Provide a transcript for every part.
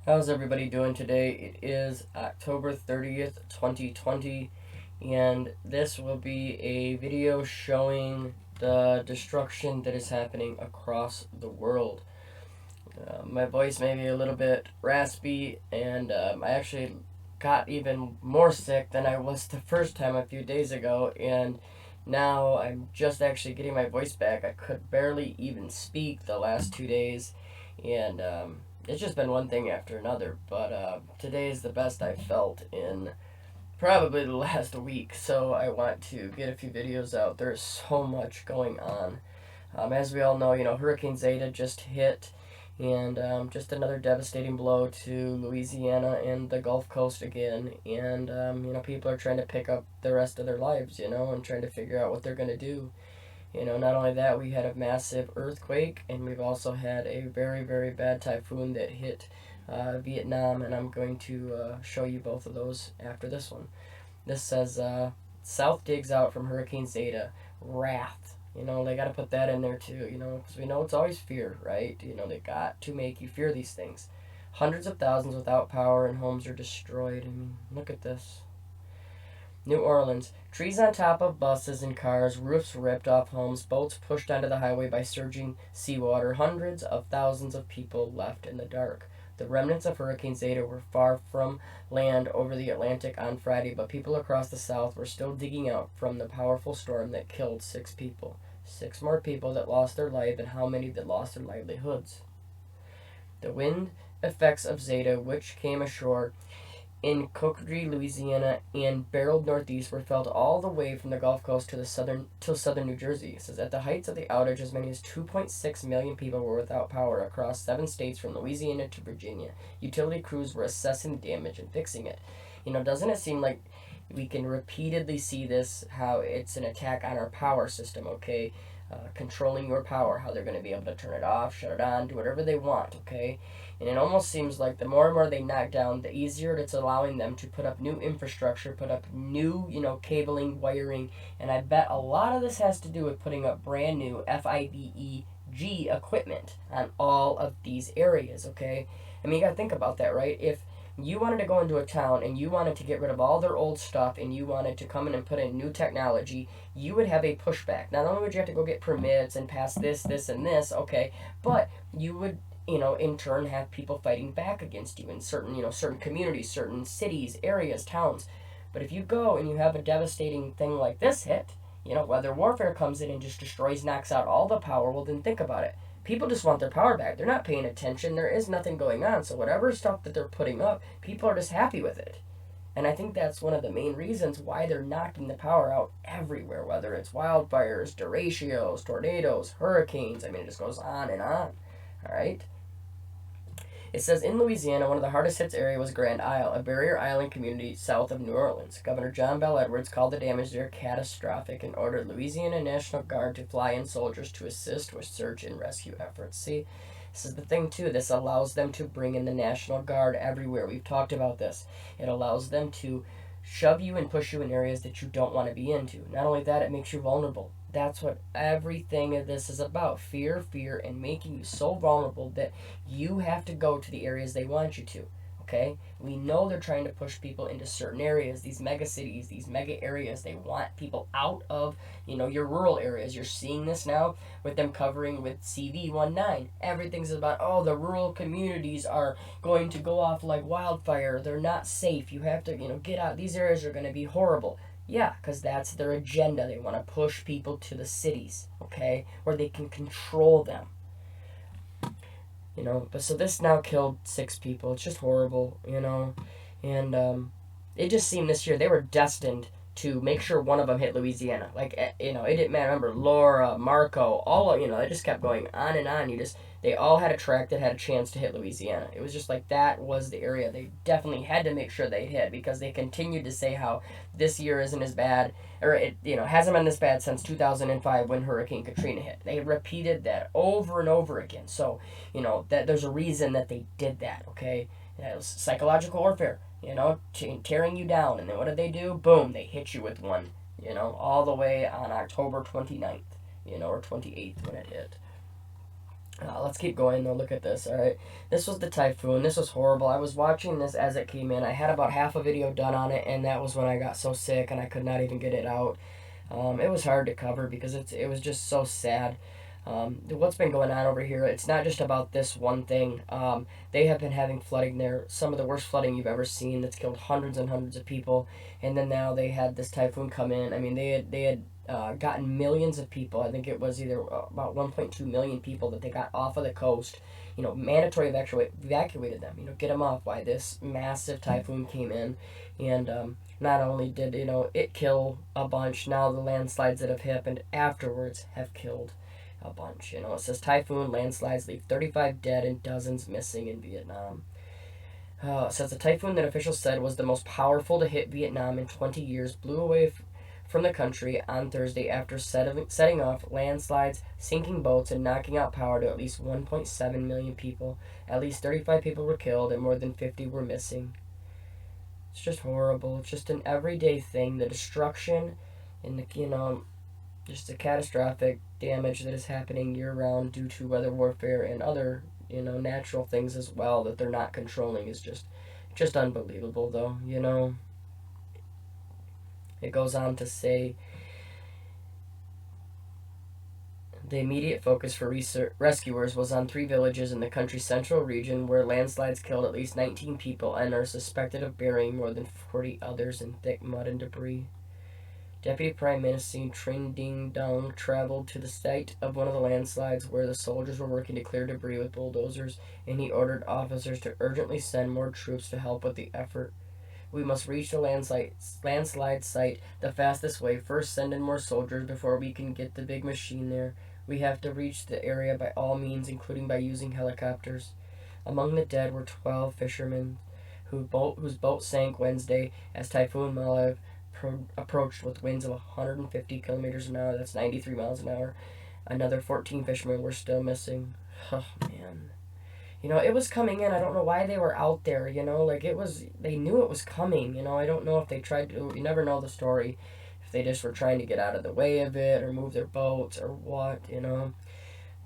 How's everybody doing today? It is October 30th, 2020, and this will be a video showing the destruction that is happening across the world. My voice may be a little bit raspy, and I actually got even more sick than I was the first time a few days ago, and now I'm just actually getting my voice back. I could barely even speak the last 2 days, and it's just been one thing after another. But today is the best I've felt in probably the last week, so I want to get a few videos out. There's so much going on. As we all know, Hurricane Zeta just hit, and just another devastating blow to Louisiana and the Gulf Coast again. And people are trying to pick up the rest of their lives, and trying to figure out what they're going to do. Not only that, we had a massive earthquake, and we've also had a very, very bad typhoon that hit Vietnam, and I'm going to show you both of those after this one. This says, South digs out from Hurricane Zeta, wrath. They got to put that in there too, because we know it's always fear, right? They got to make you fear these things. Hundreds of thousands without power and homes are destroyed. I mean, look at this. New Orleans. Trees on top of buses and cars, roofs ripped off homes, boats pushed onto the highway by surging seawater, hundreds of thousands of people left in the dark. The remnants of Hurricane Zeta were far from land over the Atlantic on Friday, but people across the South were still digging out from the powerful storm that killed 6 people. 6 more people that lost their life, and how many that lost their livelihoods. The wind effects of Zeta, which came ashore in Coquetry, Louisiana, and barreled northeast, were felt all the way from the Gulf Coast to southern New Jersey. It says at the heights of the outage, as many as 2.6 million people were without power across 7 states from Louisiana to Virginia. Utility crews were assessing the damage and fixing it. Doesn't it seem like we can repeatedly see this, how it's an attack on our power system, okay? Controlling your power, how they're going to be able to turn it off, shut it on, do whatever they want, okay? And it almost seems like the more and more they knock down, the easier it's allowing them to put up new infrastructure, put up new, cabling, wiring, and I bet a lot of this has to do with putting up brand new FIBEG equipment on all of these areas, okay? I mean, you gotta think about that, right? If you wanted to go into a town and you wanted to get rid of all their old stuff and you wanted to come in and put in new technology, you would have a pushback. Not only would you have to go get permits and pass this, and this, okay, but you would, in turn have people fighting back against you in certain communities, certain cities, areas, towns. But if you go and you have a devastating thing like this hit, whether warfare comes in and just destroys, knocks out all the power, well, then think about it. People just want their power back. They're not paying attention. There is nothing going on. So whatever stuff that they're putting up, people are just happy with it. And I think that's one of the main reasons why they're knocking the power out everywhere, whether it's wildfires, derechos, tornadoes, hurricanes. I mean, it just goes on and on. All right? It says in Louisiana, one of the hardest hit areas was Grand Isle, a barrier island community south of New Orleans. Governor John Bell Edwards called the damage there catastrophic and ordered Louisiana National Guard to fly in soldiers to assist with search and rescue efforts. See, this is the thing too. This allows them to bring in the National Guard everywhere. We've talked about this. It allows them to shove you and push you in areas that you don't want to be into. Not only that, it makes you vulnerable. That's what everything of this is about. Fear, and making you so vulnerable that you have to go to the areas they want you to. Okay? We know they're trying to push people into certain areas, these mega cities, these mega areas. They want people out of, your rural areas. You're seeing this now with them covering with CV19. Everything's about, the rural communities are going to go off like wildfire. They're not safe. You have to, get out. These areas are going to be horrible. Yeah, because that's their agenda. They want to push people to the cities, okay, where they can control them. But so this now killed 6 people. It's just horrible, and it just seemed this year they were destined to make sure one of them hit Louisiana. Like, it didn't matter. Remember, Laura, Marco, all of, they just kept going on and on. They all had a track that had a chance to hit Louisiana. It was just like that was the area they definitely had to make sure they hit, because they continued to say how this year isn't as bad, or it hasn't been this bad since 2005 when Hurricane Katrina hit. They repeated that over and over again. So that there's a reason that they did that. Okay, it was psychological warfare. Tearing you down, and then what did they do? Boom, they hit you with one. All the way on October 29th. Or 28th when it hit. Let's keep going though. Look at this. All right, this was the typhoon. This was horrible. I was watching this as it came in. I had about half a video done on it, and that was when I got so sick and I could not even get it out. It was hard to cover because it was just so sad. What's been going on over here? It's not just about this one thing. They have been having flooding there, some of the worst flooding you've ever seen. That's killed hundreds and hundreds of people. And then now they had this typhoon come in. I mean, they had gotten millions of people. I think it was either about 1.2 million people that they got off of the coast. Mandatory evacuated them. Get them off. Why this massive typhoon came in, and not only did it kill a bunch. Now the landslides that have happened afterwards have killed a bunch. It says typhoon landslides leave 35 dead and dozens missing in Vietnam. It says the typhoon that officials said was the most powerful to hit Vietnam in 20 years blew away from the country on Thursday after setting off landslides, sinking boats, and knocking out power to at least 1.7 million people. At least 35 people were killed and more than 50 were missing. It's just horrible. It's just an everyday thing. The destruction and just the catastrophic damage that is happening year round due to weather warfare and other natural things as well that they're not controlling is just unbelievable though. It goes on to say the immediate focus for rescuers was on 3 villages in the country's central region where landslides killed at least 19 people and are suspected of burying more than 40 others in thick mud and debris. Deputy Prime Minister Trinh Dinh Dong traveled to the site of one of the landslides where the soldiers were working to clear debris with bulldozers, and he ordered officers to urgently send more troops to help with the effort. We must reach the landslide site the fastest way. First, send in more soldiers before we can get the big machine there. We have to reach the area by all means, including by using helicopters. Among the dead were 12 fishermen whose boat sank Wednesday as Typhoon Malev approached with winds of 150 kilometers an hour. That's 93 miles an hour. Another 14 fishermen were still missing. Oh, man. It was coming in. I don't know why they were out there, they knew it was coming, I don't know if they tried to, you never know the story, if they just were trying to get out of the way of it or move their boats or what,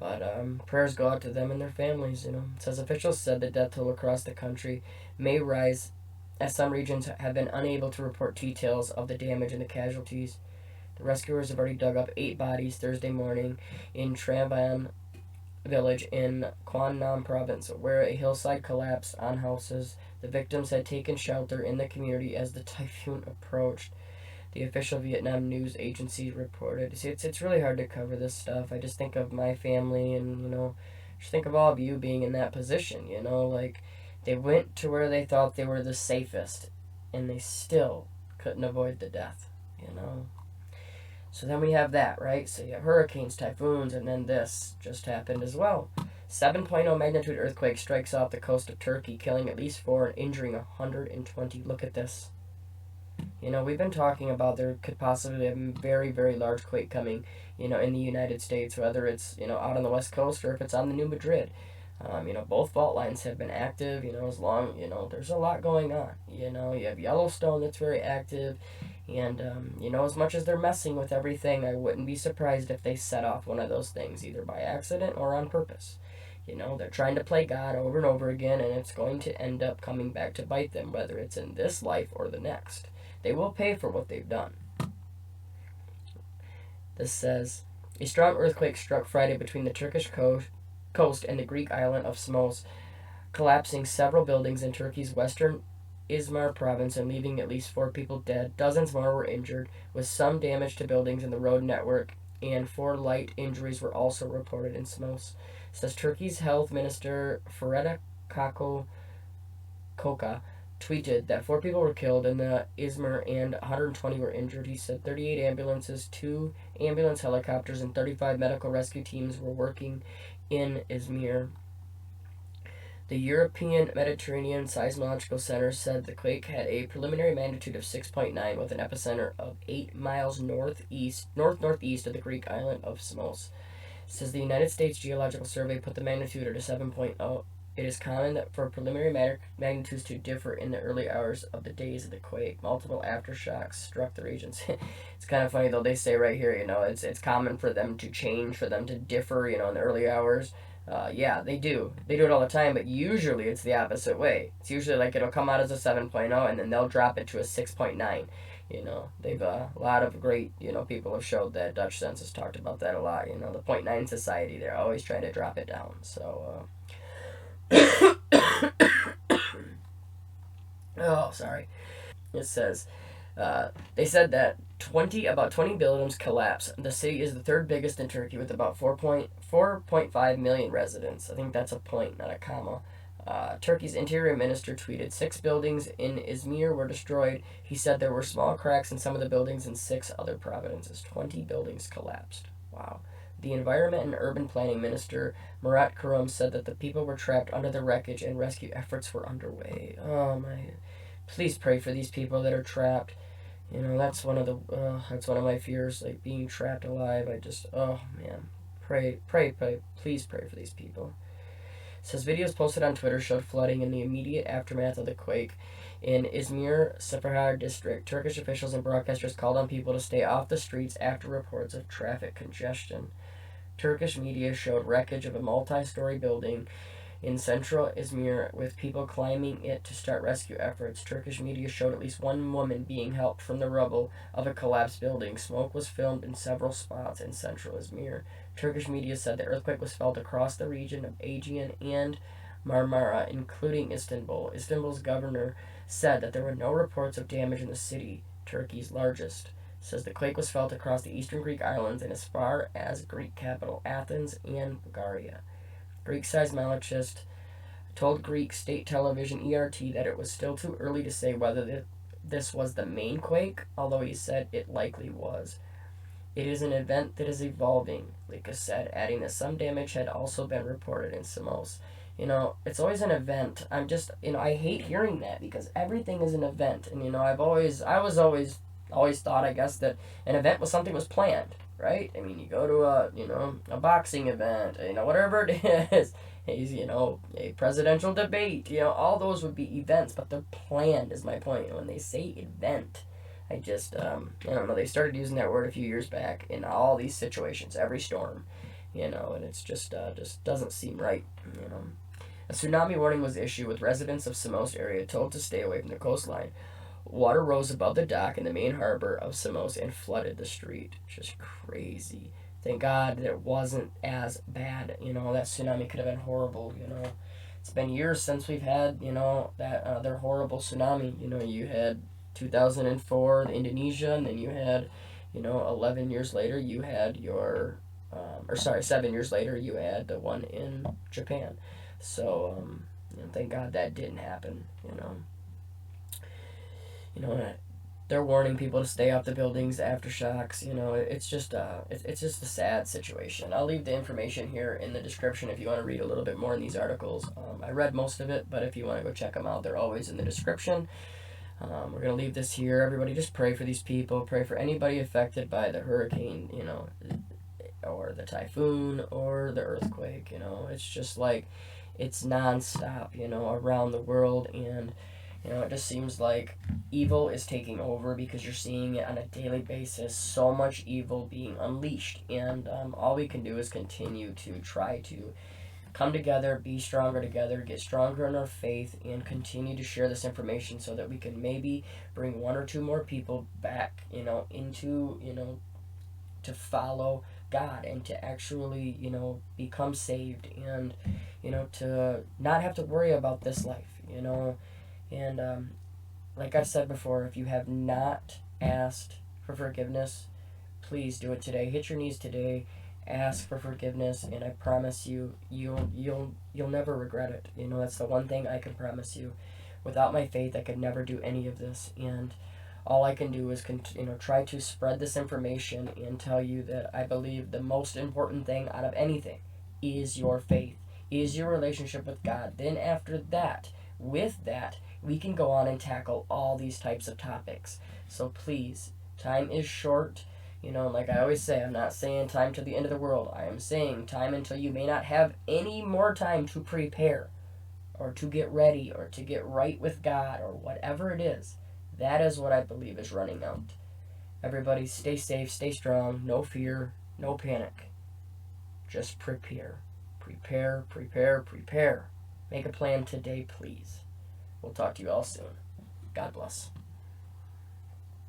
but prayers go out to them and their families, It says officials said the death toll across the country may rise as some regions have been unable to report details of the damage and the casualties. The rescuers have already dug up 8 bodies Thursday morning in Travan village in Quang Nam province, where a hillside collapsed on houses. The victims had taken shelter in the community as the typhoon approached. The official Vietnam news agency reported. See, it's really hard to cover this stuff. I just think of my family and, just think of all of you being in that position, they went to where they thought they were the safest and they still couldn't avoid the death, So then we have that, right? So you have hurricanes, typhoons, and then this just happened as well. 7.0 magnitude earthquake strikes off the coast of Turkey, killing at least 4 and injuring 120. Look at this. We've been talking about there could possibly be a very, very large quake coming, in the United States, whether it's, out on the West Coast or if it's on the New Madrid. Both fault lines have been active, as long, there's a lot going on. You have Yellowstone that's very active. And, as much as they're messing with everything, I wouldn't be surprised if they set off one of those things, either by accident or on purpose. They're trying to play God over and over again, and it's going to end up coming back to bite them, whether it's in this life or the next. They will pay for what they've done. This says, a strong earthquake struck Friday between the Turkish coast and the Greek island of Samos, collapsing several buildings in Turkey's western Izmir province and leaving at least 4 people dead. Dozens more were injured, with some damage to buildings in the road network, and 4 light injuries were also reported in Samos. Says Turkey's health minister Fereda Koka tweeted that 4 people were killed in the Izmir and 120 were injured. He said 38 ambulances, 2 ambulance helicopters, and 35 medical rescue teams were working in Izmir. The European Mediterranean Seismological Center said the quake had a preliminary magnitude of 6.9 with an epicenter of 8 miles northeast of the Greek island of Samos. It says the United States Geological Survey put the magnitude at a 7.0. It is common that for preliminary magnitudes to differ in the early hours of the days of the quake. Multiple aftershocks struck the regions. It's kind of funny though. They say right here, it's common for them to change, for them to differ, in the early hours. Yeah, they do. They do it all the time, but usually it's the opposite way. It's usually like it'll come out as a 7.0 and then they'll drop it to a 6.9. They've a lot of great, people have showed that. Dutch census talked about that a lot. The point 0.9 society, they're always trying to drop it down. So, oh, sorry. It says, they said that about 20 buildings collapsed. The city is the third biggest in Turkey with about 4.5 million residents. I think that's a point, not a comma. Turkey's interior minister tweeted 6 buildings in Izmir were destroyed. He said there were small cracks in some of the buildings in 6 other provinces. 20 buildings collapsed. Wow. The Environment and Urban Planning Minister Murat Kurum said that the people were trapped under the wreckage and rescue efforts were underway. Oh my! Please pray for these people that are trapped. That's one of my fears, like being trapped alive. Oh man, pray, please pray for these people. It says videos posted on Twitter showed flooding in the immediate aftermath of the quake in Izmir Seferhar district. Turkish officials and broadcasters called on people to stay off the streets after reports of traffic congestion. Turkish media showed wreckage of a multi-story building in central Izmir with people climbing it to start rescue efforts. Turkish media showed at least one woman being helped from the rubble of a collapsed building. Smoke was filmed in several spots in central Izmir. Turkish media said the earthquake was felt across the region of Aegean and Marmara, including Istanbul. Istanbul's governor said that there were no reports of damage in the city, Turkey's largest. It says the quake was felt across the eastern Greek islands and as far as Greek capital Athens and Bulgaria. Greek seismologist told Greek state television ERT that it was still too early to say whether this was the main quake, although he said it likely was. It is an event that is evolving, Lika said, adding that some damage had also been reported in Samos. It's always an event. I hate hearing that because everything is an event. And, I was always thought, I guess, that an event was something was planned, right? I mean, you go to a boxing event, whatever it is, a presidential debate, all those would be events, but they're planned is my point. When they say event, I don't know, they started using that word a few years back in all these situations, every storm, and it's just doesn't seem right, A tsunami warning was issued with residents of Samos area told to stay away from the coastline. Water rose above the dock in the main harbor of Samos and flooded the street. Just crazy. Thank God that it wasn't as bad. That tsunami could have been horrible. It's been years since we've had, that other horrible tsunami. You had 2004, the Indonesia, and then you had, 11 years later, you had 7 years later, you had the one in Japan. So, thank God that didn't happen, they're warning people to stay off the buildings, aftershocks. It's just a sad situation. I'll leave the information here in the description if you want to read a little bit more in these articles. I read most of it, but if you want to go check them out, they're always in the description. We're gonna leave this here. Everybody, just pray for these people. Pray for anybody affected by the hurricane, or the typhoon or the earthquake. It's just like it's nonstop, around the world, and it just seems like evil is taking over because you're seeing it on a daily basis. So much evil being unleashed, and all we can do is continue to try to come together, be stronger together, get stronger in our faith, and continue to share this information so that we can maybe bring 1 or 2 more people back, into, to follow God and to actually, become saved and, to not have to worry about this life, And like I've said before, if you have not asked for forgiveness, please do it today. Hit your knees today. Ask for forgiveness, and I promise you, you'll never regret it. That's the one thing I can promise you. Without my faith, I could never do any of this, and all I can do is try to spread this information and tell you that I believe the most important thing out of anything is your faith, is your relationship with God. Then after that, with that, we can go on and tackle all these types of topics. So please, time is short. Like I always say, I'm not saying time to the end of the world. I am saying time until you may not have any more time to prepare or to get ready or to get right with God or whatever it is. That is what I believe is running out. Everybody stay safe, stay strong, no fear, no panic. Just prepare. Prepare, prepare, prepare. Make a plan today, please. We'll talk to you all soon. God bless.